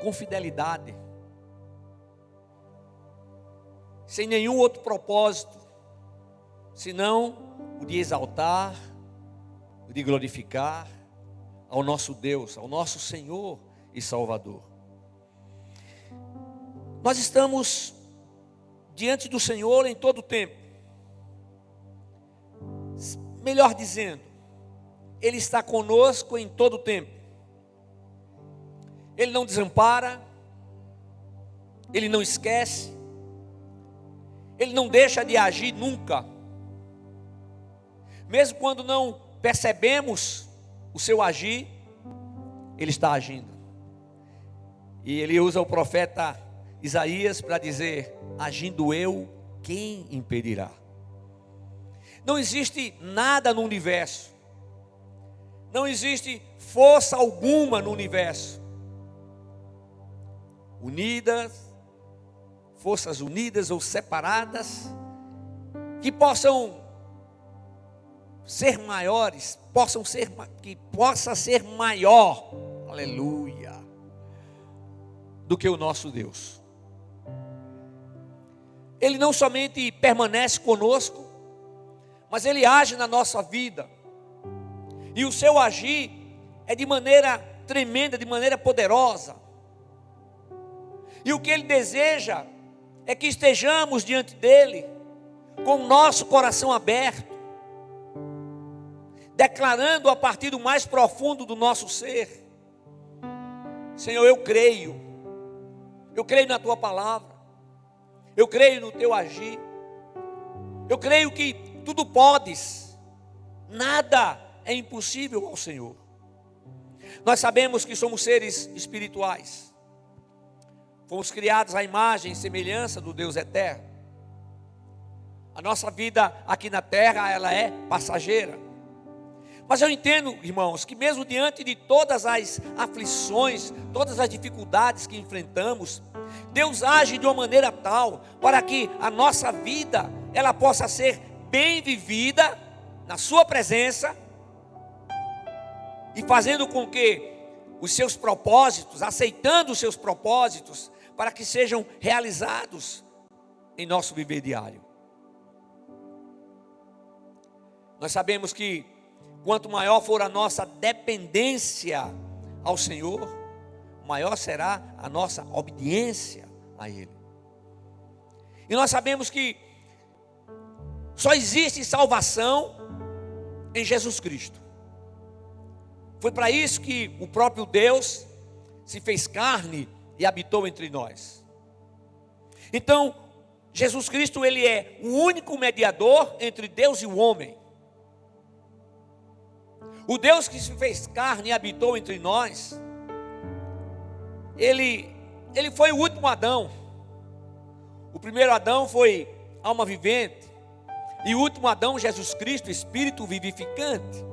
com fidelidade, sem nenhum outro propósito, senão o de exaltar, o de glorificar ao nosso Deus, ao nosso Senhor e Salvador. Nós estamos diante do Senhor em todo o tempo. Melhor dizendo, Ele está conosco em todo o tempo. Ele não desampara, Ele não esquece, Ele não deixa de agir nunca. Mesmo quando não percebemos o seu agir, Ele está agindo. E Ele usa o profeta Isaías para dizer: agindo eu, quem impedirá? Não existe nada no universo, não existe força alguma no universo, forças unidas ou separadas, que possam ser maiores, que possa ser maior, aleluia, do que o nosso Deus. Ele não somente permanece conosco, mas Ele age na nossa vida, e o seu agir é de maneira tremenda, de maneira poderosa. E o que Ele deseja é que estejamos diante dEle, com o nosso coração aberto, declarando a partir do mais profundo do nosso ser: Senhor, eu creio na Tua palavra, eu creio no Teu agir, eu creio que tudo podes, nada é impossível ao Senhor. Nós sabemos que somos seres espirituais, fomos criados à imagem e semelhança do Deus eterno. A nossa vida aqui na terra, ela é passageira. Mas eu entendo, irmãos, que mesmo diante de todas as aflições, todas as dificuldades que enfrentamos, Deus age de uma maneira tal para que a nossa vida, ela possa ser bem vivida na sua presença, e fazendo com que os seus propósitos, aceitando os seus propósitos, para que sejam realizados em nosso viver diário. Nós sabemos que quanto maior for a nossa dependência ao Senhor, maior será a nossa obediência a Ele. E nós sabemos que só existe salvação em Jesus Cristo. Foi para isso que o próprio Deus se fez carne e habitou entre nós. Então, Jesus Cristo, Ele é o único mediador entre Deus e o homem. O Deus que se fez carne e habitou entre nós, Ele foi o último Adão. O primeiro Adão foi alma vivente, e o último Adão, Jesus Cristo, espírito vivificante.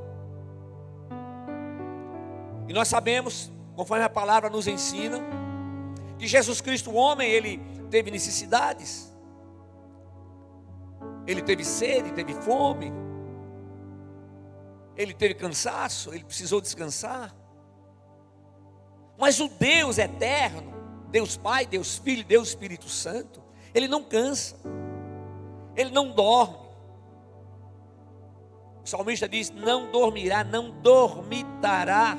E nós sabemos, conforme a palavra nos ensina, que Jesus Cristo, o homem, Ele teve necessidades, Ele teve sede, teve fome, Ele teve cansaço, Ele precisou descansar. Mas o Deus eterno, Deus Pai, Deus Filho, Deus Espírito Santo, Ele não cansa, Ele não dorme. O salmista diz: não dormirá, não dormitará.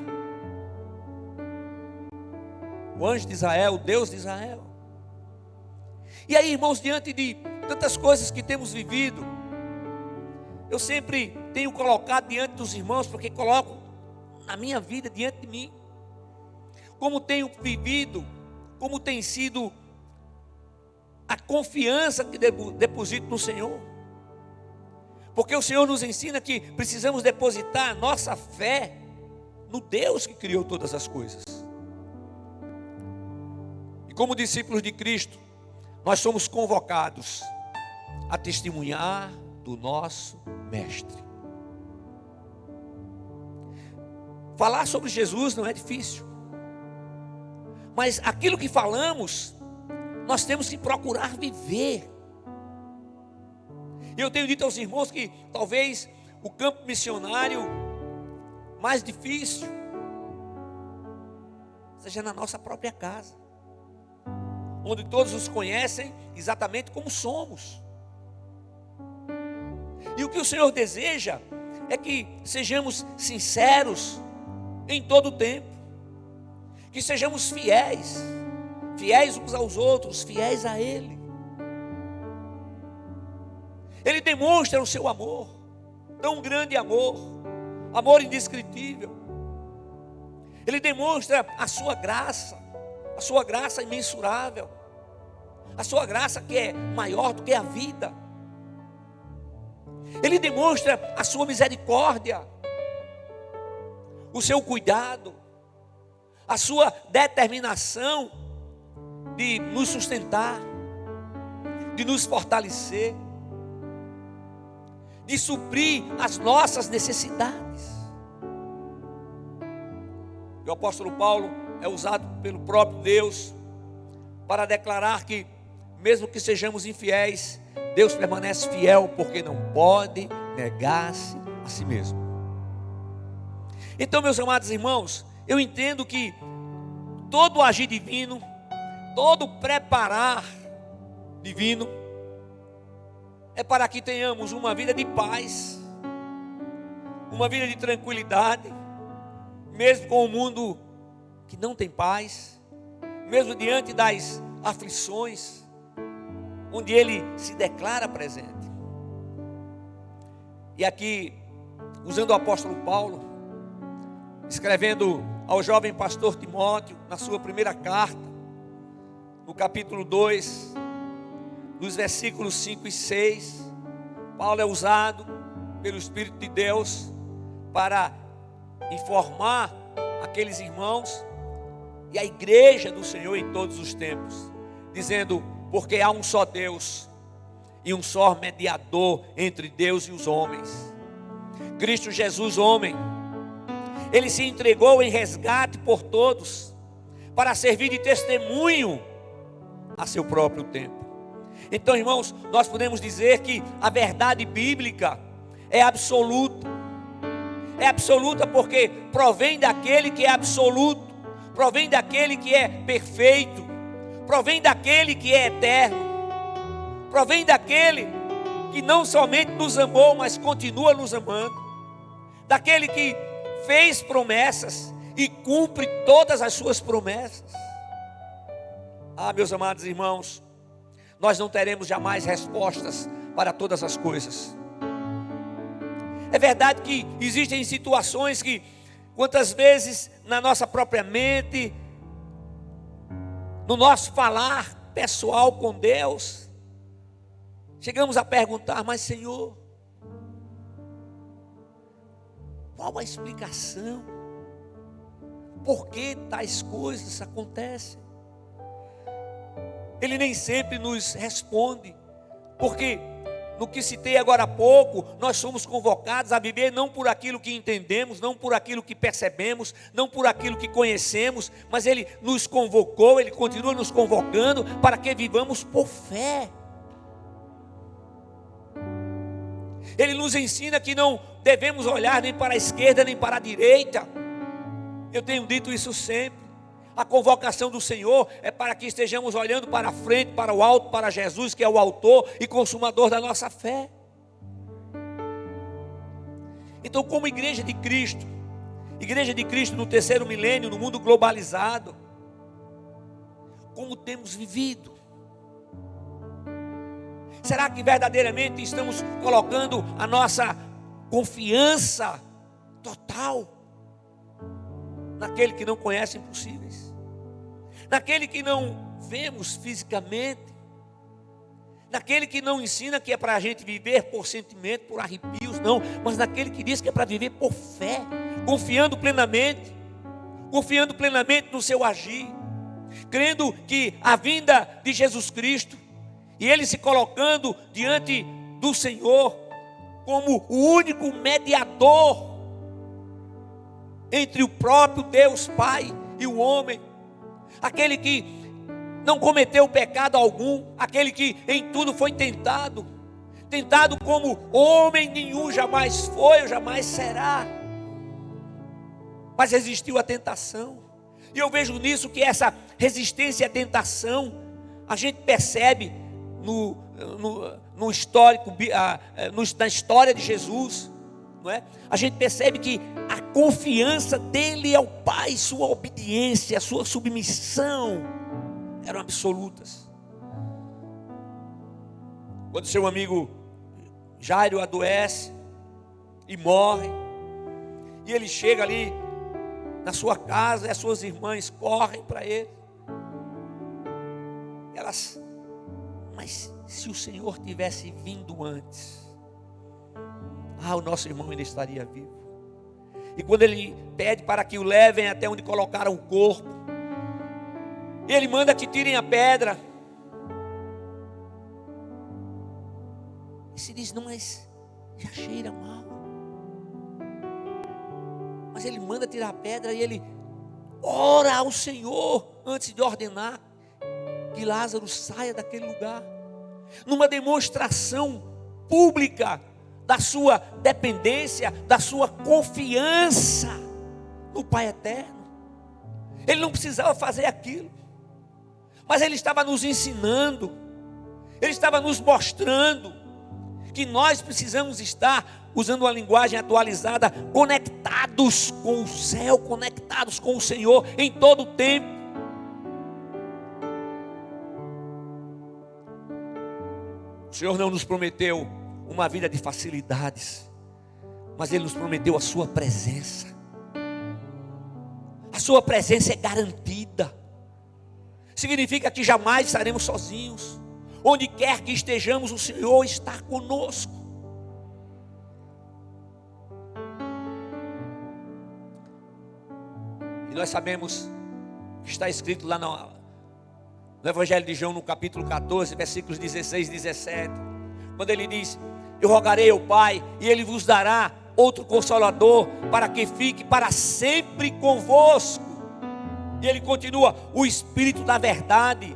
O anjo de Israel, o Deus de Israel. E aí, irmãos, diante de tantas coisas que temos vivido, eu sempre tenho colocado diante dos irmãos, porque coloco na minha vida diante de mim, como tenho vivido, como tem sido a confiança que deposito no Senhor. Porque o Senhor nos ensina que precisamos depositar a nossa fé no Deus que criou todas as coisas. E como discípulos de Cristo, nós somos convocados a testemunhar do nosso Mestre. Falar sobre Jesus não é difícil, mas aquilo que falamos, nós temos que procurar viver. E eu tenho dito aos irmãos que talvez o campo missionário mais difícil seja na nossa própria casa, onde todos nos conhecem exatamente como somos. E o que o Senhor deseja é que sejamos sinceros em todo o tempo, que sejamos fiéis, fiéis uns aos outros, fiéis a Ele. Ele demonstra o seu amor, tão grande amor, amor indescritível. Ele demonstra a sua graça imensurável, a sua graça que é maior do que a vida. Ele demonstra a sua misericórdia, o seu cuidado, a sua determinação de nos sustentar, de nos fortalecer, de suprir as nossas necessidades. E o apóstolo Paulo é usado pelo próprio Deus para declarar que, mesmo que sejamos infiéis, Deus permanece fiel, porque não pode negar-se a si mesmo. Então, meus amados irmãos, eu entendo que todo agir divino, todo preparar divino, é para que tenhamos uma vida de paz, uma vida de tranquilidade, mesmo com o mundo que não tem paz, mesmo diante das aflições, onde Ele se declara presente. E aqui, usando o apóstolo Paulo, escrevendo ao jovem pastor Timóteo, na sua primeira carta, no capítulo 2, nos versículos 5 e 6, Paulo é usado pelo Espírito de Deus para informar aqueles irmãos e a igreja do Senhor em todos os tempos, dizendo: porque há um só Deus e um só mediador entre Deus e os homens, Cristo Jesus, homem. Ele se entregou em resgate por todos, para servir de testemunho a seu próprio tempo. Então, irmãos, nós podemos dizer que a verdade bíblica é absoluta. É absoluta porque provém daquele que é absoluto, provém daquele que é perfeito, provém daquele que é eterno, provém daquele que não somente nos amou, mas continua nos amando, daquele que fez promessas e cumpre todas as suas promessas. Ah, meus amados irmãos, nós não teremos jamais respostas para todas as coisas. É verdade que existem situações que, quantas vezes na nossa própria mente, no nosso falar pessoal com Deus, chegamos a perguntar: mas Senhor, qual a explicação? Por que tais coisas acontecem? Ele nem sempre nos responde, porque no que citei agora há pouco, nós somos convocados a viver não por aquilo que entendemos, não por aquilo que percebemos, não por aquilo que conhecemos, mas Ele nos convocou, Ele continua nos convocando para que vivamos por fé. Ele nos ensina que não devemos olhar nem para a esquerda nem para a direita. Eu tenho dito isso sempre. A convocação do Senhor é para que estejamos olhando para a frente, para o alto, para Jesus, que é o autor e consumador da nossa fé. Então, como igreja de Cristo no terceiro milênio, no mundo globalizado, como temos vivido? Será que verdadeiramente estamos colocando a nossa confiança total naquele que não conhece impossíveis, naquele que não vemos fisicamente, naquele que não ensina que é para a gente viver por sentimento, por arrepios, não, mas naquele que diz que é para viver por fé, confiando plenamente no seu agir, crendo que a vinda de Jesus Cristo e Ele se colocando diante do Senhor como o único mediador entre o próprio Deus Pai e o homem, aquele que não cometeu pecado algum, aquele que em tudo foi tentado como homem nenhum jamais foi ou jamais será, mas resistiu à tentação, E eu vejo nisso que essa resistência à tentação, a gente percebe no histórico, na história de Jesus, não é? A gente percebe que a confiança dele ao Pai, sua obediência, sua submissão eram absolutas. Quando seu amigo Jairo adoece e morre, e ele chega ali na sua casa, e as suas irmãs correm para ele. Elas, mas se o Senhor tivesse vindo antes, o nosso irmão ainda estaria vivo. E quando ele pede para que o levem até onde colocaram o corpo, ele manda que tirem a pedra. E se diz, não, mas já cheira mal. Mas ele manda tirar a pedra e ele ora ao Senhor antes de ordenar que Lázaro saia daquele lugar, numa demonstração pública da sua dependência, da sua confiança no Pai eterno. Ele não precisava fazer aquilo, mas ele estava nos ensinando, ele estava nos mostrando que nós precisamos estar, usando uma linguagem atualizada, conectados com o céu, conectados com o Senhor em todo o tempo. O Senhor não nos prometeu uma vida de facilidades, mas Ele nos prometeu a sua presença. A sua presença é garantida. Significa que jamais estaremos sozinhos. Onde quer que estejamos, o Senhor está conosco. E nós sabemos que está escrito lá no Evangelho de João, no capítulo 14, versículos 16 e 17, quando ele diz: eu rogarei ao Pai, e Ele vos dará outro Consolador, para que fique para sempre convosco. E ele continua: o Espírito da verdade,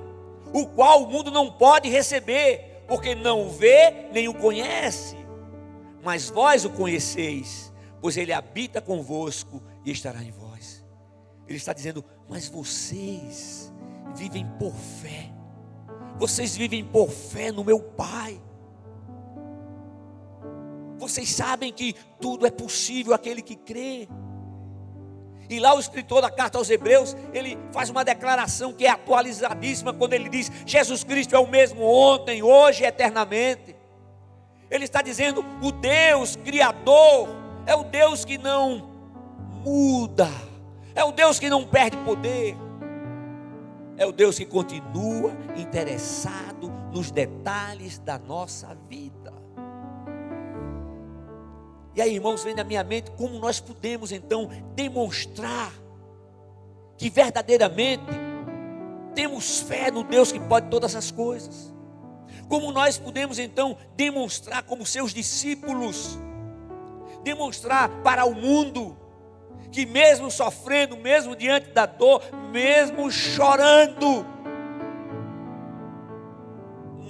o qual o mundo não pode receber, porque não o vê nem o conhece, mas vós o conheceis, pois Ele habita convosco e estará em vós. Ele está dizendo, mas vocês vivem por fé. Vocês vivem por fé no meu Pai. Vocês sabem que tudo é possível àquele que crê. E lá o escritor da carta aos Hebreus, ele faz uma declaração que é atualizadíssima, quando ele diz: Jesus Cristo é o mesmo ontem, hoje e eternamente. Ele está dizendo, o Deus Criador é o Deus que não muda, é o Deus que não perde poder, é o Deus que continua interessado nos detalhes da nossa vida. E aí, irmãos, vem na minha mente como nós podemos então demonstrar que verdadeiramente temos fé no Deus que pode todas as coisas. Como nós podemos então demonstrar como seus discípulos, demonstrar para o mundo que mesmo sofrendo, mesmo diante da dor, mesmo chorando,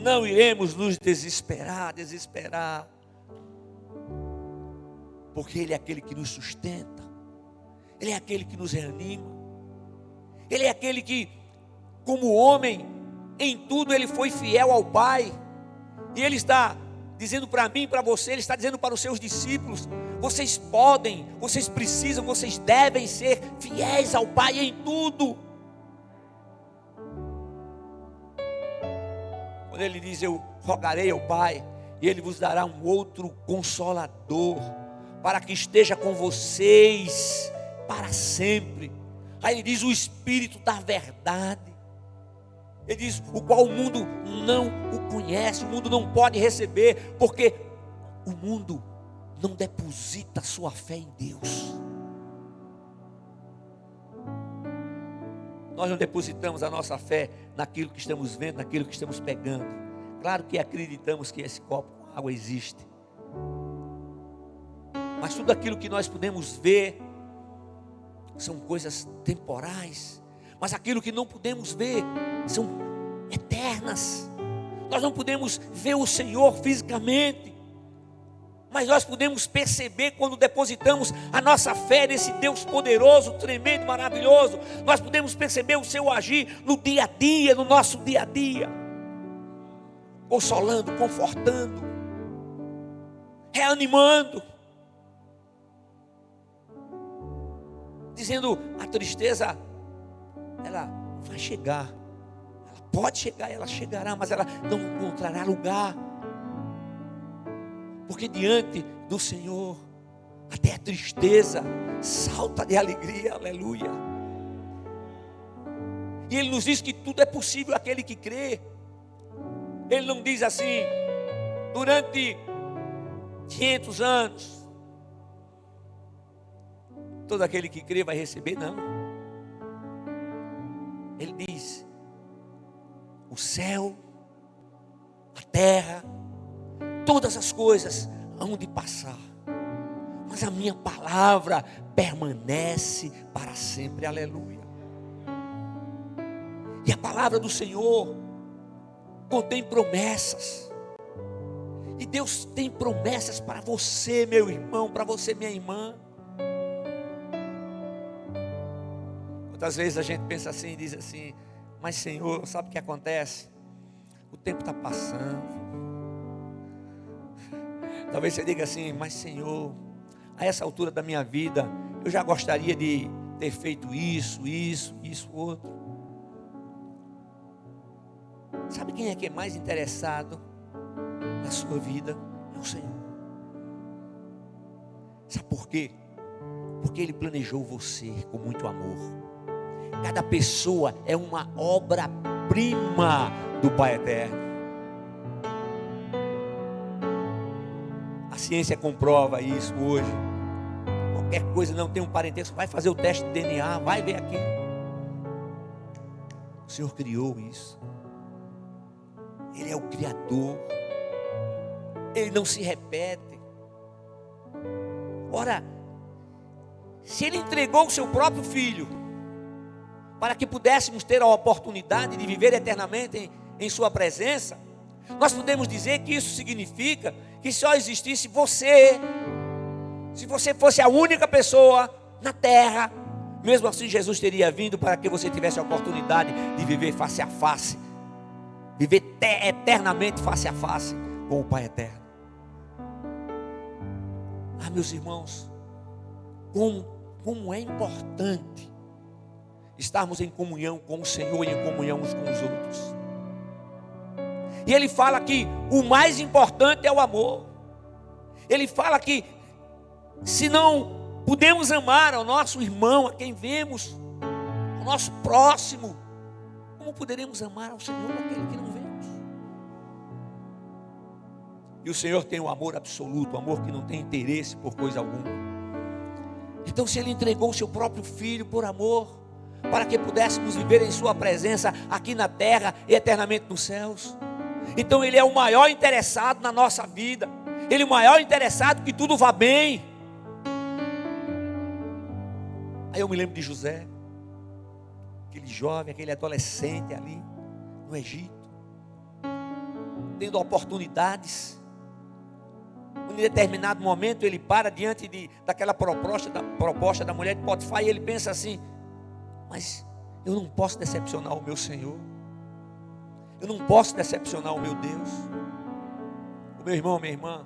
não iremos nos desesperar, porque Ele é aquele que nos sustenta, Ele é aquele que nos reanima, Ele é aquele que, como homem, em tudo Ele foi fiel ao Pai. E Ele está dizendo para mim, para você, Ele está dizendo para os seus discípulos: vocês podem, vocês precisam, vocês devem ser fiéis ao Pai em tudo. Quando Ele diz: eu rogarei ao Pai, e Ele vos dará um outro Consolador, para que esteja com vocês para sempre. Aí Ele diz: o Espírito da verdade. Ele diz: o qual o mundo não o conhece, o mundo não pode receber, porque o mundo não deposita sua fé em Deus. Nós não depositamos a nossa fé naquilo que estamos vendo, naquilo que estamos pegando. Claro que acreditamos que esse copo com água existe, mas tudo aquilo que nós podemos ver são coisas temporais. Mas aquilo que não podemos ver são eternas. Nós não podemos ver o Senhor fisicamente, Mas nós podemos perceber quando depositamos a nossa fé nesse Deus poderoso, tremendo, maravilhoso. Nós podemos perceber o seu agir no dia a dia, no nosso dia a dia. Consolando, confortando, reanimando. Dizendo, a tristeza, ela vai chegar. Ela pode chegar, ela chegará, mas ela não encontrará lugar. Porque diante do Senhor, até a tristeza salta de alegria, aleluia. E Ele nos diz que tudo é possível àquele que crê. Ele não diz assim, durante 500 anos, todo aquele que crê vai receber, não. Ele diz, o céu, a terra, todas as coisas hão de passar, mas a minha palavra permanece para sempre, aleluia. E a palavra do Senhor contém promessas, e Deus tem promessas para você, meu irmão, para você, minha irmã. Quantas vezes a gente pensa assim, diz assim, mas Senhor, sabe o que acontece? O tempo está passando. Talvez você diga assim, mas Senhor, a essa altura da minha vida, eu já gostaria de ter feito isso, outro. Sabe quem é que é mais interessado na sua vida? É o Senhor. Sabe por quê? Porque Ele planejou você com muito amor. Cada pessoa é uma obra-prima do Pai Eterno. A ciência comprova isso hoje. Qualquer coisa não tem um parentesco, vai fazer o teste de DNA, vai ver aqui. O Senhor criou isso. Ele é o Criador. Ele não se repete. Ora, se Ele entregou o seu próprio Filho para que pudéssemos ter a oportunidade de viver eternamente em sua presença, nós podemos dizer que isso significa que só existisse você. Se você fosse a única pessoa na terra, mesmo assim Jesus teria vindo para que você tivesse a oportunidade de viver face a face, viver eternamente face a face com o Pai Eterno. Ah, meus irmãos, como é importante estarmos em comunhão com o Senhor e em comunhão uns com os outros. E Ele fala que o mais importante é o amor. Ele fala que se não podemos amar ao nosso irmão, a quem vemos, ao nosso próximo, como poderemos amar ao Senhor, aquele que não vemos? E o Senhor tem um amor absoluto, um amor que não tem interesse por coisa alguma. Então, se Ele entregou o seu próprio Filho por amor, para que pudéssemos viver em sua presença aqui na terra e eternamente nos céus, então Ele é o maior interessado na nossa vida. Ele é o maior interessado que tudo vá bem. Aí eu me lembro de José, aquele jovem, aquele adolescente ali no Egito, tendo oportunidades. Em determinado momento ele para diante daquela proposta da mulher de Potifar, e ele pensa assim, mas eu não posso decepcionar o meu Senhor. Eu não posso decepcionar o meu Deus. O meu irmão, minha irmã,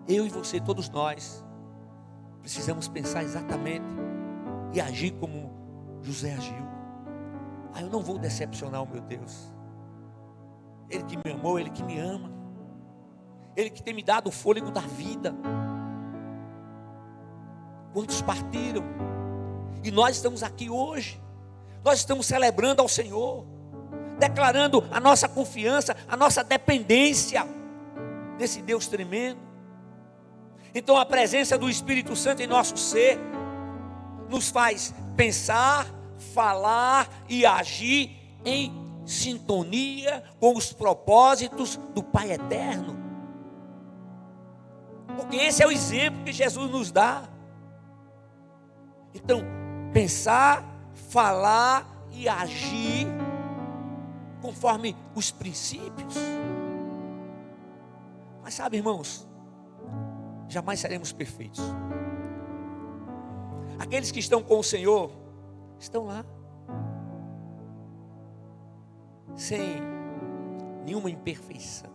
eu e você, todos nós, precisamos pensar exatamente e agir como José agiu. Eu não vou decepcionar o meu Deus. Ele que me amou, Ele que me ama. Ele que tem me dado o fôlego da vida. Quantos partiram? E nós estamos aqui hoje. Nós estamos celebrando ao Senhor, declarando a nossa confiança, a nossa dependência desse Deus tremendo. Então a presença do Espírito Santo em nosso ser nos faz pensar, falar e agir em sintonia com os propósitos do Pai Eterno. Porque esse é o exemplo que Jesus nos dá. Então, pensar, falar e agir conforme os princípios. Mas sabe, irmãos, jamais seremos perfeitos. Aqueles que estão com o Senhor estão lá, sem nenhuma imperfeição,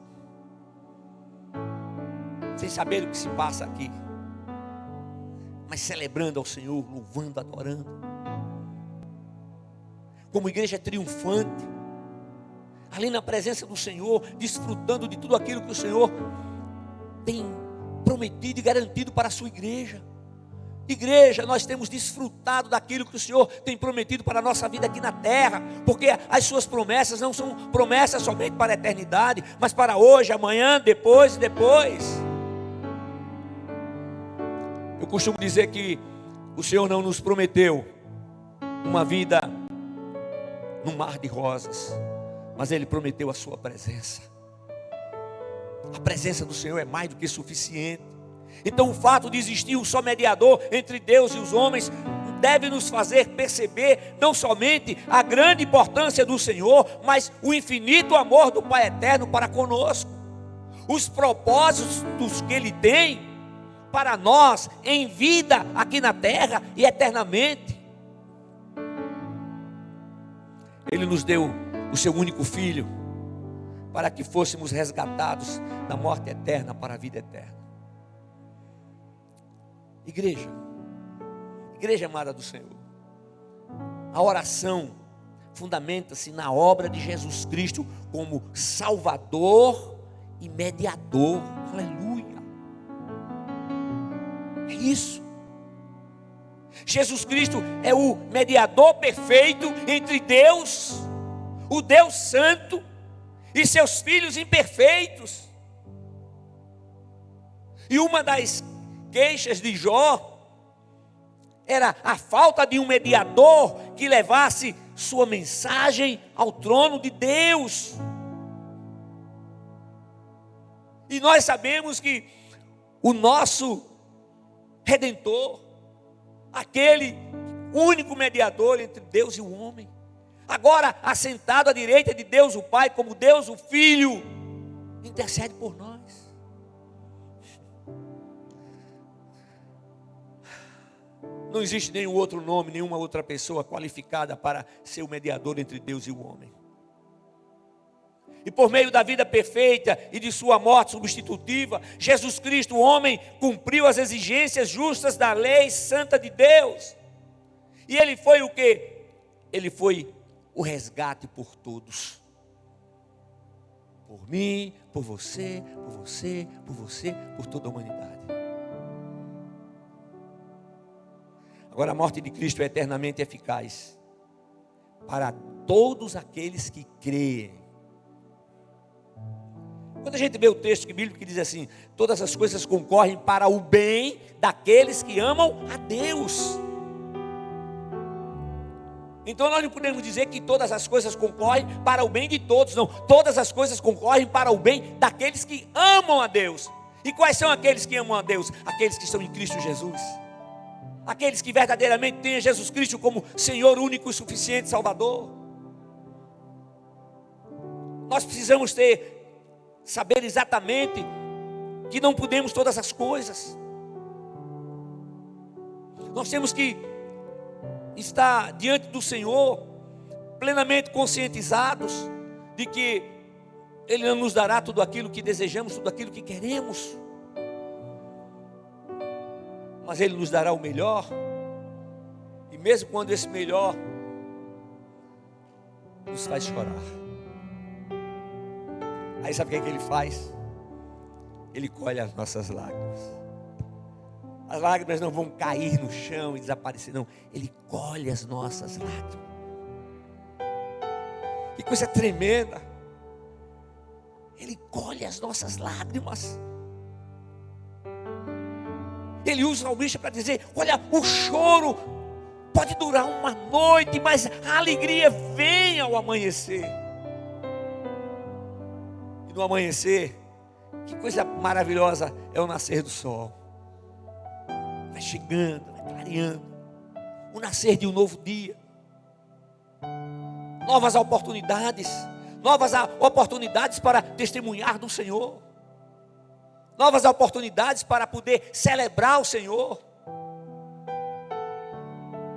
sem saber o que se passa aqui, mas celebrando ao Senhor, louvando, adorando, como igreja triunfante, ali na presença do Senhor, desfrutando de tudo aquilo que o Senhor tem prometido e garantido para a sua igreja. Igreja, nós temos desfrutado daquilo que o Senhor tem prometido para a nossa vida aqui na terra, porque as suas promessas não são promessas somente para a eternidade, mas para hoje, amanhã, depois e depois. Eu costumo dizer que o Senhor não nos prometeu uma vida num mar de rosas, mas Ele prometeu a sua presença. A presença do Senhor é mais do que suficiente. Então o fato de existir um só mediador entre Deus e os homens deve nos fazer perceber não somente a grande importância do Senhor, mas o infinito amor do Pai eterno para conosco, os propósitos que Ele tem para nós em vida aqui na terra e eternamente. Ele nos deu o seu único filho para que fôssemos resgatados da morte eterna para a vida eterna. Igreja amada do Senhor, a oração fundamenta-se na obra de Jesus Cristo como Salvador e mediador. Aleluia! É isso. Jesus Cristo é o mediador perfeito entre Deus, o Deus Santo, e seus filhos imperfeitos. E uma das queixas de Jó era a falta de um mediador que levasse sua mensagem ao trono de Deus. E nós sabemos que o nosso Redentor, aquele único mediador entre Deus e o homem, agora assentado à direita de Deus o Pai, como Deus o Filho, intercede por nós. Não existe nenhum outro nome, nenhuma outra pessoa qualificada para ser o mediador entre Deus e o homem. E por meio da vida perfeita e de sua morte substitutiva, Jesus Cristo, o homem, cumpriu as exigências justas da lei santa de Deus. E ele foi o quê? Ele foi o resgate por todos. Por mim, por você, por você, por você, por toda a humanidade. Agora a morte de Cristo é eternamente eficaz para todos aqueles que creem. Quando a gente vê o texto bíblico que diz assim: todas as coisas concorrem para o bem daqueles que amam a Deus. Então nós não podemos dizer que todas as coisas concorrem para o bem de todos, não. Todas as coisas concorrem para o bem daqueles que amam a Deus. E quais são aqueles que amam a Deus? Aqueles que estão em Cristo Jesus. Aqueles que verdadeiramente têm Jesus Cristo como Senhor único e suficiente Salvador. Nós precisamos saber exatamente que não podemos todas as coisas. Nós temos que estar diante do Senhor plenamente conscientizados de que Ele não nos dará tudo aquilo que desejamos, tudo aquilo que queremos, mas Ele nos dará o melhor. E mesmo quando esse melhor nos faz chorar, aí sabe o que Ele faz? Ele colhe as nossas lágrimas. As lágrimas não vão cair no chão e desaparecer, não. Ele colhe as nossas lágrimas. Que coisa tremenda. Ele colhe as nossas lágrimas. Ele usa o salmista para dizer: olha, o choro pode durar uma noite, mas a alegria vem ao amanhecer. E no amanhecer, que coisa maravilhosa é o nascer do sol. Vai chegando, vai clareando, o nascer de um novo dia, novas oportunidades para testemunhar do Senhor. novas oportunidades para poder celebrar o Senhor,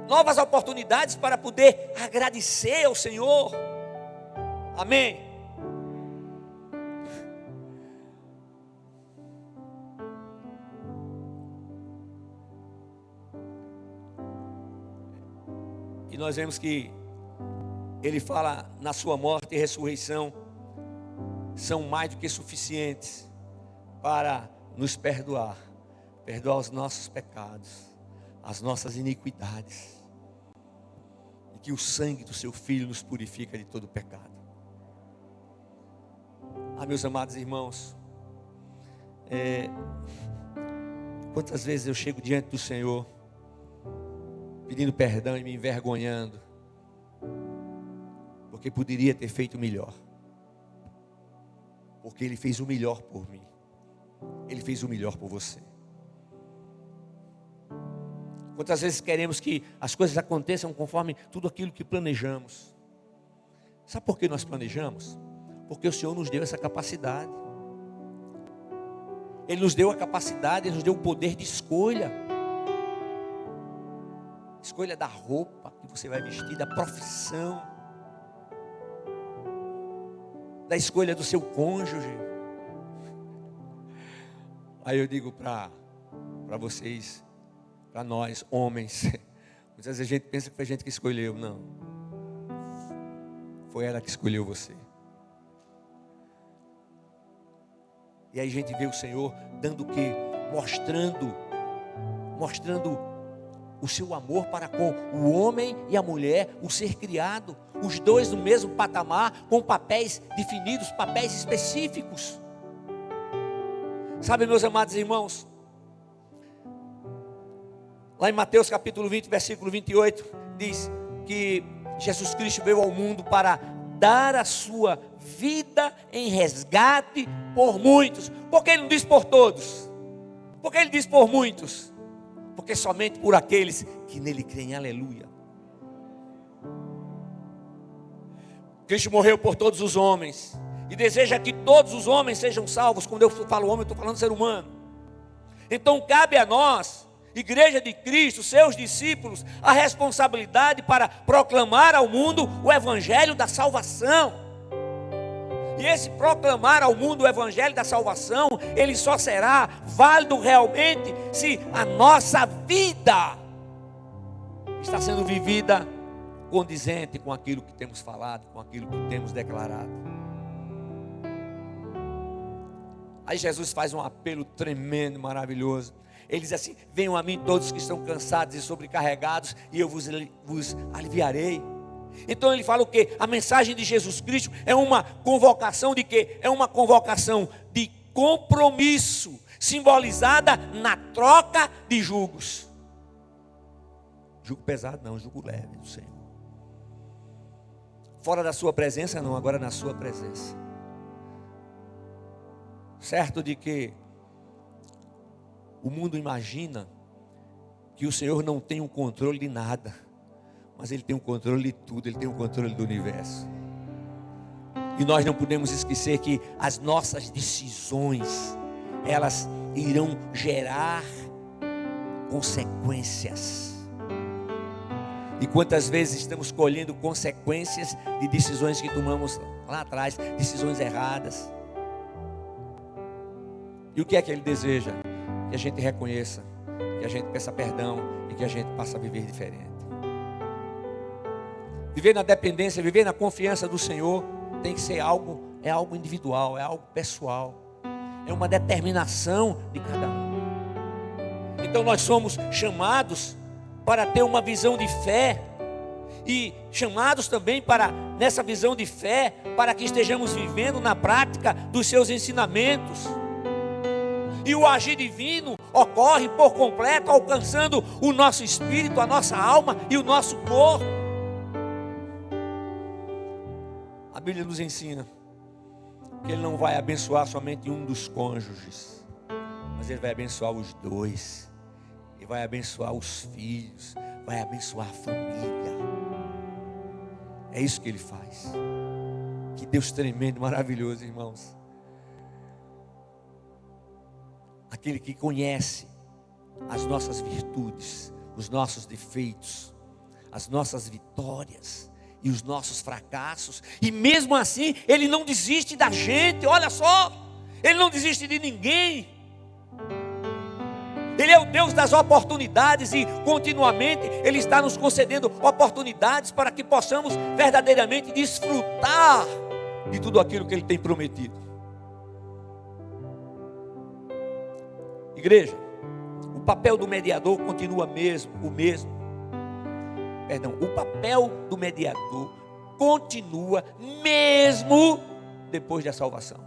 novas oportunidades para poder agradecer ao Senhor. Amém. E nós vemos que ele fala na sua morte e ressurreição são mais do que suficientes para nos perdoar os nossos pecados, as nossas iniquidades, e que o sangue do seu Filho nos purifica de todo pecado. Meus amados irmãos, quantas vezes eu chego diante do Senhor pedindo perdão e me envergonhando, porque poderia ter feito melhor, porque Ele fez o melhor por mim, Ele fez o melhor por você. Quantas vezes queremos que as coisas aconteçam conforme tudo aquilo que planejamos? Sabe por que nós planejamos? Porque o Senhor nos deu essa capacidade. Ele nos deu a capacidade, Ele nos deu o poder de escolha. Escolha da roupa que você vai vestir, da profissão, da escolha do seu cônjuge. Aí eu digo para vocês, para nós homens, muitas vezes a gente pensa que foi a gente que escolheu. Não, foi ela que escolheu você. E aí a gente vê o Senhor dando o quê? Mostrando o seu amor para com o homem e a mulher, o ser criado, os dois no mesmo patamar, com papéis definidos, papéis específicos. Sabe, meus amados irmãos, lá em Mateus capítulo 20, versículo 28, diz que Jesus Cristo veio ao mundo para dar a sua vida em resgate por muitos. Por que Ele não diz por todos? Por que Ele diz por muitos? Porque somente por aqueles que nele creem. Aleluia. Cristo morreu por todos os homens e deseja que todos os homens sejam salvos. Quando eu falo homem, eu estou falando ser humano. Então cabe a nós, Igreja de Cristo, seus discípulos, a responsabilidade para proclamar ao mundo o Evangelho da salvação. E esse proclamar ao mundo o Evangelho da salvação, ele só será válido realmente se a nossa vida está sendo vivida condizente com aquilo que temos falado, com aquilo que temos declarado. Aí Jesus faz um apelo tremendo, maravilhoso. Ele diz assim: venham a mim todos que estão cansados e sobrecarregados, e eu vos aliviarei. Então ele fala o quê? A mensagem de Jesus Cristo é uma convocação de quê? É uma convocação de compromisso, simbolizada na troca de jugos. Jugo pesado não, jugo leve do Senhor. Fora da sua presença não, agora na sua presença. Certo de que o mundo imagina que o Senhor não tem o controle de nada, mas Ele tem o controle de tudo, Ele tem o controle do universo. E nós não podemos esquecer que as nossas decisões, elas irão gerar consequências. E quantas vezes estamos colhendo consequências de decisões que tomamos lá atrás, decisões erradas. E o que é que Ele deseja? Que a gente reconheça, que a gente peça perdão e que a gente passe a viver diferente. Viver na dependência, viver na confiança do Senhor tem que ser algo individual, é algo pessoal, é uma determinação de cada um. Então nós somos chamados para ter uma visão de fé e chamados também para, nessa visão de fé, para que estejamos vivendo na prática dos seus ensinamentos. E o agir divino ocorre por completo, alcançando o nosso espírito, a nossa alma e o nosso corpo. A Bíblia nos ensina que Ele não vai abençoar somente um dos cônjuges, mas Ele vai abençoar os dois. Ele vai abençoar os filhos, vai abençoar a família. É isso que Ele faz. Que Deus tremendo, maravilhoso, irmãos. aquele que conhece as nossas virtudes, os nossos defeitos, as nossas vitórias e os nossos fracassos, e mesmo assim Ele não desiste da gente. Olha só, Ele não desiste de ninguém. Ele é o Deus das oportunidades e continuamente Ele está nos concedendo oportunidades para que possamos verdadeiramente desfrutar de tudo aquilo que Ele tem prometido. Igreja, o papel do mediador continua o mesmo. O papel do mediador continua mesmo depois da salvação.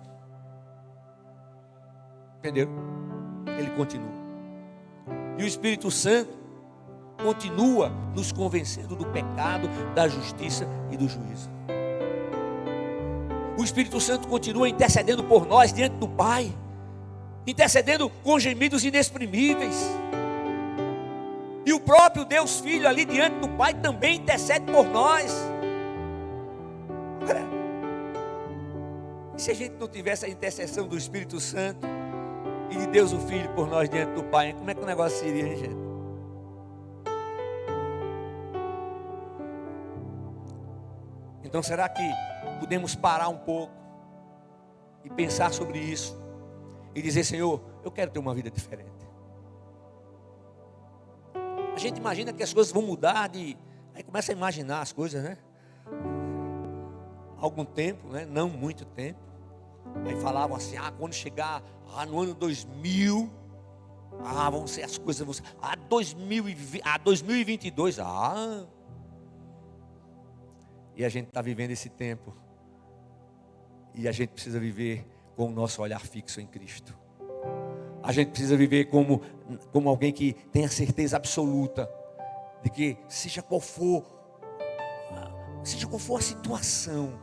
Entenderam? Ele continua. E o Espírito Santo continua nos convencendo do pecado, da justiça e do juízo. O Espírito Santo continua intercedendo por nós diante do Pai, intercedendo com gemidos inexprimíveis. E o próprio Deus Filho ali diante do Pai também intercede por nós. Agora, e se a gente não tivesse a intercessão do Espírito Santo e de Deus o Filho por nós diante do Pai, como é que o negócio seria, hein, gente? Então será que podemos parar um pouco e pensar sobre isso e dizer: Senhor, eu quero ter uma vida diferente? A gente imagina que as coisas vão mudar, aí começa a imaginar as coisas, né? Algum tempo, né? Não muito tempo. Aí falavam assim: quando chegar no ano 2000, vão ser as coisas, 2022, E a gente está vivendo esse tempo. E a gente precisa viver com o nosso olhar fixo em Cristo. A gente precisa viver como alguém que tem a certeza absoluta de que seja qual for a situação,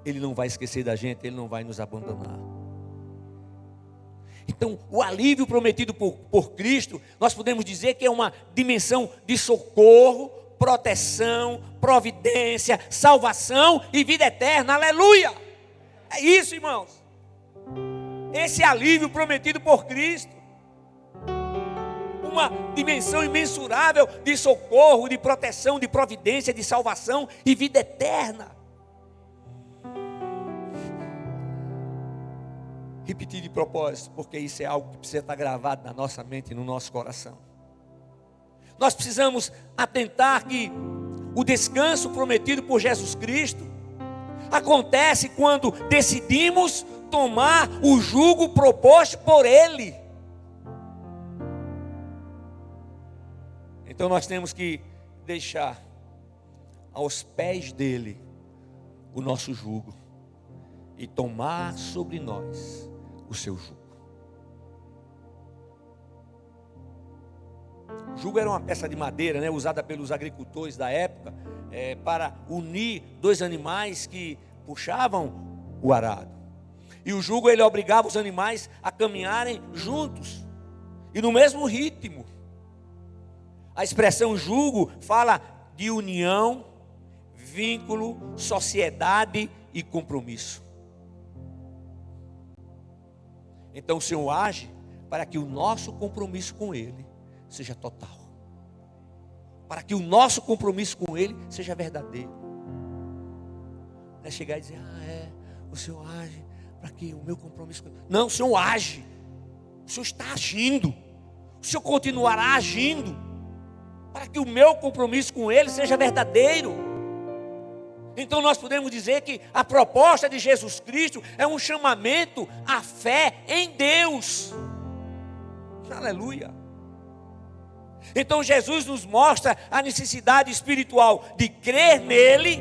Ele não vai esquecer da gente, Ele não vai nos abandonar. Então, o alívio prometido por Cristo, nós podemos dizer que é uma dimensão de socorro, proteção, providência, salvação e vida eterna. Aleluia! É isso, irmãos. Esse alívio prometido por Cristo, uma dimensão imensurável de socorro, de proteção, de providência, de salvação e vida eterna. Repetir de propósito, porque isso é algo que precisa estar gravado na nossa mente e no nosso coração. Nós precisamos atentar que o descanso prometido por Jesus Cristo acontece quando decidimos tomar o jugo proposto por Ele. Então nós temos que deixar aos pés dele o nosso jugo e tomar sobre nós o seu jugo. O jugo era uma peça de madeira, né, usada pelos agricultores da época para unir dois animais que puxavam o arado. E o jugo ele obrigava os animais a caminharem juntos e no mesmo ritmo. A expressão jugo fala de união, vínculo, sociedade e compromisso. Então o Senhor age para que o nosso compromisso com Ele seja total, para que o nosso compromisso com Ele seja verdadeiro. Não é chegar e dizer: o Senhor age para que o meu compromisso com Ele... Não, o Senhor age, o Senhor está agindo, o Senhor continuará agindo para que o meu compromisso com Ele seja verdadeiro. Então nós podemos dizer que a proposta de Jesus Cristo é um chamamento à fé em Deus. Aleluia. Então Jesus nos mostra a necessidade espiritual de crer nele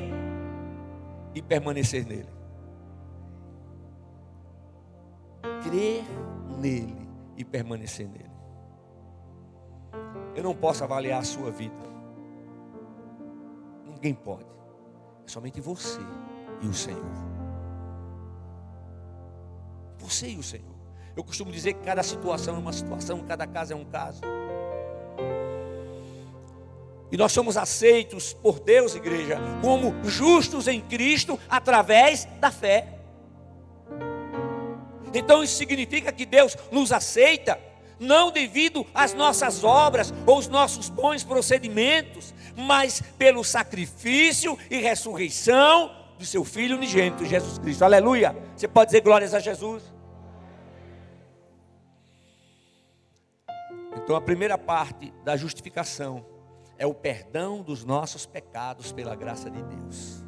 e permanecer nele. Crer nele e permanecer nele. Eu não posso avaliar a sua vida. Ninguém pode. É somente você e o Senhor. Você e o Senhor. Eu costumo dizer que cada situação é uma situação, cada caso é um caso. E nós somos aceitos por Deus, igreja, como justos em Cristo através da fé. Então isso significa que Deus nos aceita, não devido às nossas obras ou os nossos bons procedimentos, mas pelo sacrifício e ressurreição do seu Filho unigênito, Jesus Cristo. Aleluia! Você pode dizer glórias a Jesus? Então a primeira parte da justificação é o perdão dos nossos pecados pela graça de Deus.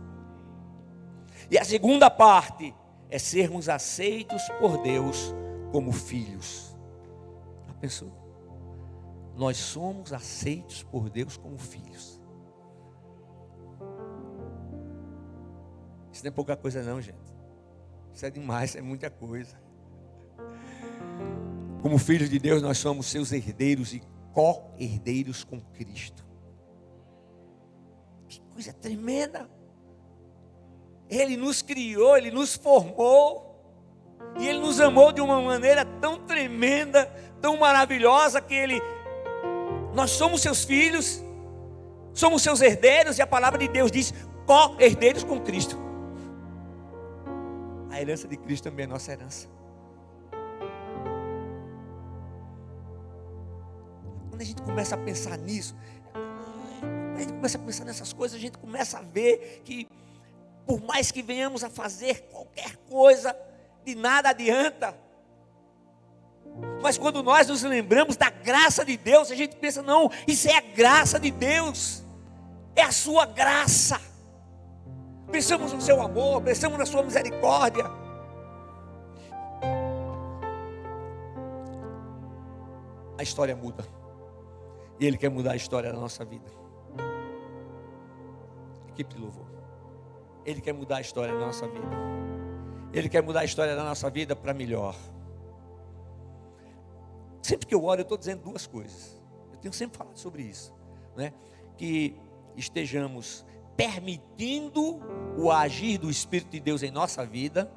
E a segunda parte é sermos aceitos por Deus como filhos. Já pensou? Nós somos aceitos por Deus como filhos. Isso não é pouca coisa não, gente. Isso é demais, é muita coisa. Como filhos de Deus, nós somos seus herdeiros e co-herdeiros com Cristo. Que coisa tremenda. Ele nos criou, Ele nos formou, e Ele nos amou de uma maneira tão tremenda, tão maravilhosa, que nós somos seus filhos, somos seus herdeiros, e a palavra de Deus diz, co-herdeiros com Cristo. A herança de Cristo também é nossa herança. Quando a gente começa a pensar nisso, quando a gente começa a pensar nessas coisas, a gente começa a ver que, por mais que venhamos a fazer qualquer coisa, de nada adianta. Mas quando nós nos lembramos da graça de Deus, a gente pensa, não, isso é a graça de Deus, é a sua graça. Pensamos no seu amor, pensamos na sua misericórdia. A história muda. E Ele quer mudar a história da nossa vida. Equipe de louvor. Ele quer mudar a história da nossa vida. Ele quer mudar a história da nossa vida para melhor. Sempre que eu oro, eu estou dizendo duas coisas. Eu tenho sempre falado sobre isso, né? Que estejamos permitindo o agir do Espírito de Deus em nossa vida.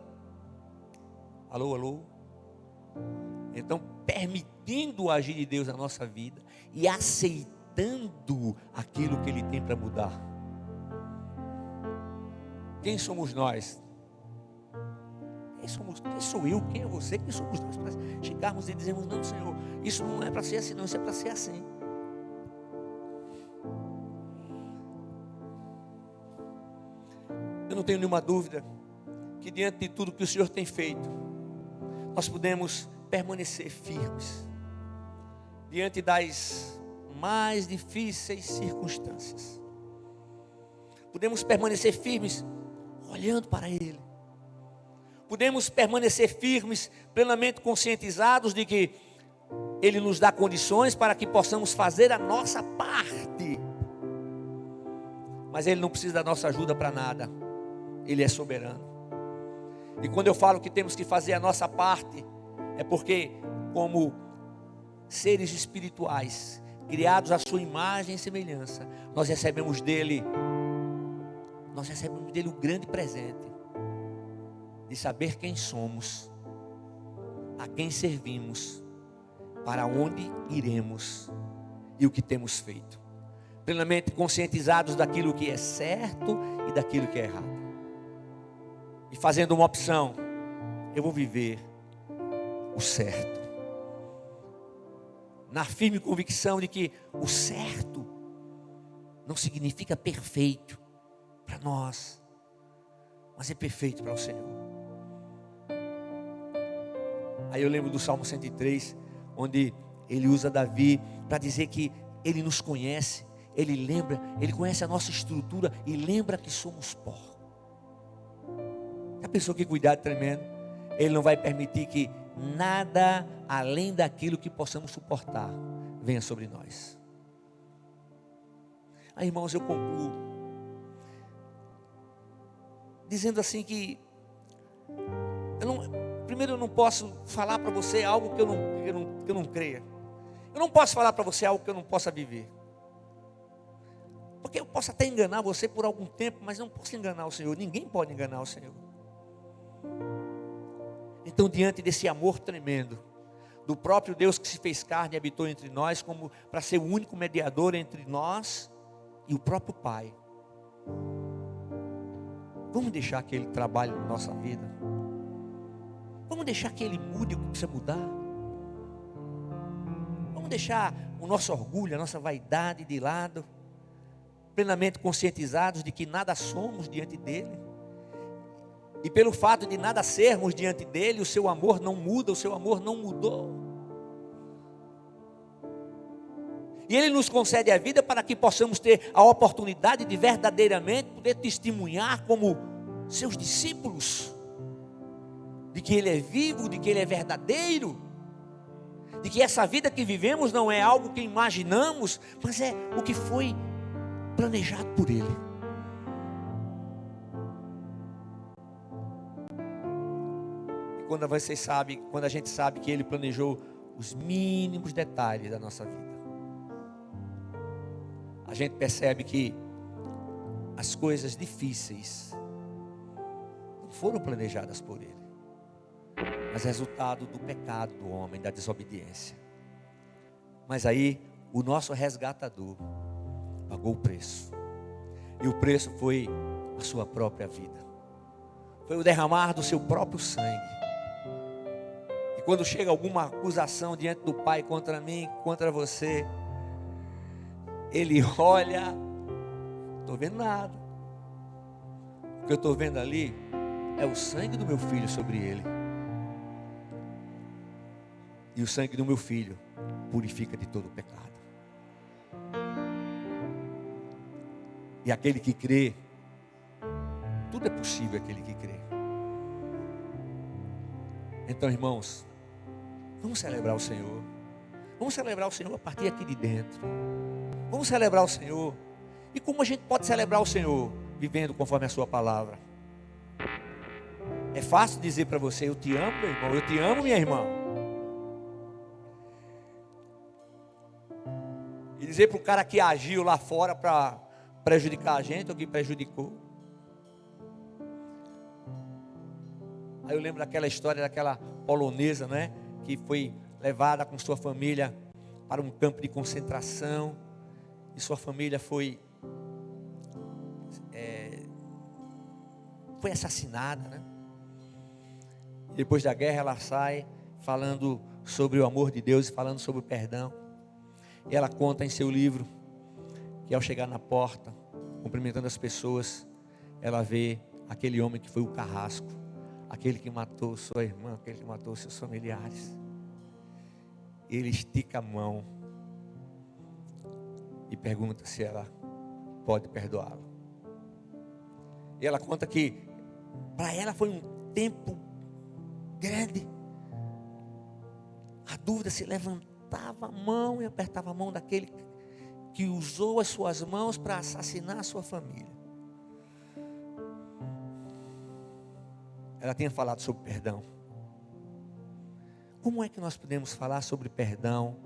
Alô, alô. Então, permitindo o agir de Deus na nossa vida e aceitando aquilo que Ele tem para mudar. Quem somos nós? Quem sou eu? Quem é você? Quem somos nós para chegarmos e dizermos, não, Senhor, isso não é para ser assim, não, isso é para ser assim. Eu não tenho nenhuma dúvida que diante de tudo que o Senhor tem feito, nós podemos permanecer firmes diante das mais difíceis circunstâncias. Podemos permanecer firmes olhando para Ele. Podemos permanecer firmes, plenamente conscientizados de que Ele nos dá condições para que possamos fazer a nossa parte. Mas Ele não precisa da nossa ajuda para nada. Ele é soberano. E quando eu falo que temos que fazer a nossa parte, é porque, como seres espirituais, criados à sua imagem e semelhança, nós recebemos dele o grande presente de saber quem somos, a quem servimos, para onde iremos e o que temos feito, plenamente conscientizados daquilo que é certo e daquilo que é errado, e fazendo uma opção: eu vou viver o certo, na firme convicção de que o certo não significa perfeito para nós, mas é perfeito para o Senhor. Aí eu lembro do Salmo 103, onde ele usa Davi para dizer que ele nos conhece, ele conhece a nossa estrutura e lembra que somos pó. Já pensou que cuidado tremendo? Ele não vai permitir que nada além daquilo que possamos suportar venha sobre nós. Aí, irmãos, eu concluo dizendo assim que primeiro eu não posso falar para você algo que eu não creia. Eu não posso falar para você algo que eu não possa viver. Porque eu posso até enganar você por algum tempo, mas não posso enganar o Senhor. Ninguém pode enganar o Senhor. Então, diante desse amor tremendo do próprio Deus que se fez carne e habitou entre nós, como para ser o único mediador entre nós e o próprio Pai, vamos deixar que Ele trabalhe na nossa vida. Vamos deixar que Ele mude o que precisa mudar. Vamos deixar o nosso orgulho, a nossa vaidade de lado, plenamente conscientizados de que nada somos diante dEle. E pelo fato de nada sermos diante dEle, o seu amor não muda, o seu amor não mudou. E Ele nos concede a vida para que possamos ter a oportunidade de verdadeiramente poder testemunhar como seus discípulos, de que Ele é vivo, de que Ele é verdadeiro, de que essa vida que vivemos não é algo que imaginamos, mas é o que foi planejado por Ele. E quando a gente sabe que Ele planejou os mínimos detalhes da nossa vida, a gente percebe que as coisas difíceis não foram planejadas por Ele, mas resultado do pecado do homem, da desobediência. Mas aí o nosso resgatador pagou o preço, e o preço foi a sua própria vida, foi o derramar do seu próprio sangue. E quando chega alguma acusação diante do Pai contra mim, contra você, Ele olha, não estou vendo nada, o que eu estou vendo ali é o sangue do meu filho sobre ele. E o sangue do meu filho purifica de todo o pecado. E aquele que crê, tudo é possível aquele que crê. Então, irmãos, vamos celebrar o Senhor. Vamos celebrar o Senhor a partir aqui de dentro. Vamos celebrar o Senhor. E como a gente pode celebrar o Senhor? Vivendo conforme a sua palavra. É fácil dizer para você: eu te amo, meu irmão, eu te amo, minha irmã. E dizer para o cara que agiu lá fora para prejudicar a gente, ou que prejudicou. Aí eu lembro daquela história daquela polonesa, né? Que foi levada com sua família para um campo de concentração. E sua família foi assassinada, né? E depois da guerra ela sai falando sobre o amor de Deus e falando sobre o perdão. E ela conta em seu livro que ao chegar na porta, cumprimentando as pessoas, ela vê aquele homem que foi o carrasco, aquele que matou sua irmã, aquele que matou seus familiares. Ele estica a mão e pergunta se ela pode perdoá-lo. E ela conta que para ela foi um tempo grande. A dúvida se levantava a mão e apertava a mão daquele que usou as suas mãos para assassinar a sua família. Ela tinha falado sobre perdão. Como é que nós podemos falar sobre perdão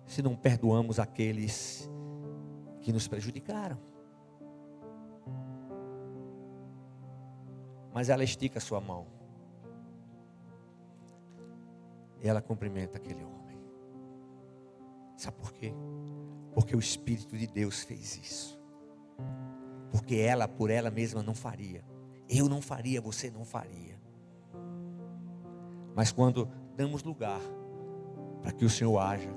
se não perdoamos aqueles que nos prejudicaram? Mas ela estica a sua mão e ela cumprimenta aquele homem. Sabe por quê? Porque o Espírito de Deus fez isso. Porque ela, por ela mesma, não faria. Eu não faria, você não faria. Mas quando damos lugar para que o Senhor haja,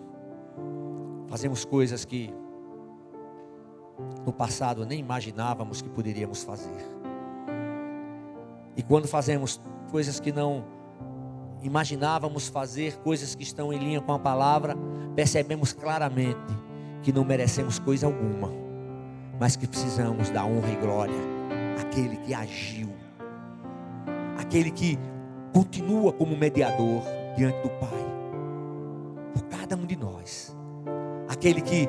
fazemos coisas que no passado nem imaginávamos que poderíamos fazer. E quando fazemos coisas que não imaginávamos fazer, coisas que estão em linha com a palavra, percebemos claramente que não merecemos coisa alguma, mas que precisamos da honra e glória àquele que agiu, aquele que continua como mediador diante do Pai, por cada um de nós, aquele que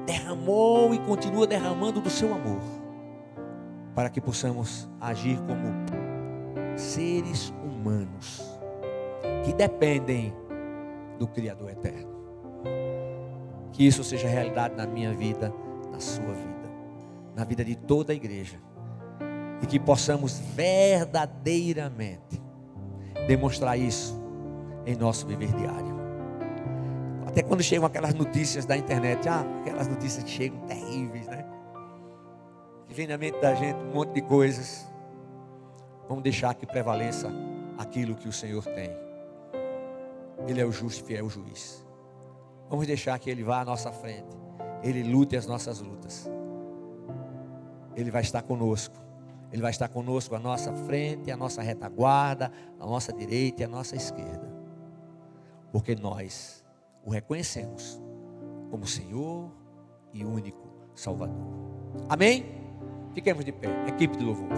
derramou e continua derramando do seu amor, para que possamos agir como seres humanos que dependem do Criador eterno. Que isso seja realidade na minha vida, na sua vida, na vida de toda a igreja, e que possamos verdadeiramente demonstrar isso em nosso viver diário. Até quando chegam aquelas notícias da internet, aquelas notícias que chegam terríveis, né? Que vem na mente da gente um monte de coisas. Vamos deixar que prevaleça aquilo que o Senhor tem. Ele é o justo e fiel juiz. Vamos deixar que Ele vá à nossa frente. Ele lute as nossas lutas. Ele vai estar conosco. Ele vai estar conosco à nossa frente, à nossa retaguarda, à nossa direita e à nossa esquerda. Porque nós o reconhecemos como Senhor e único Salvador. Amém? Fiquemos de pé. Equipe de louvor.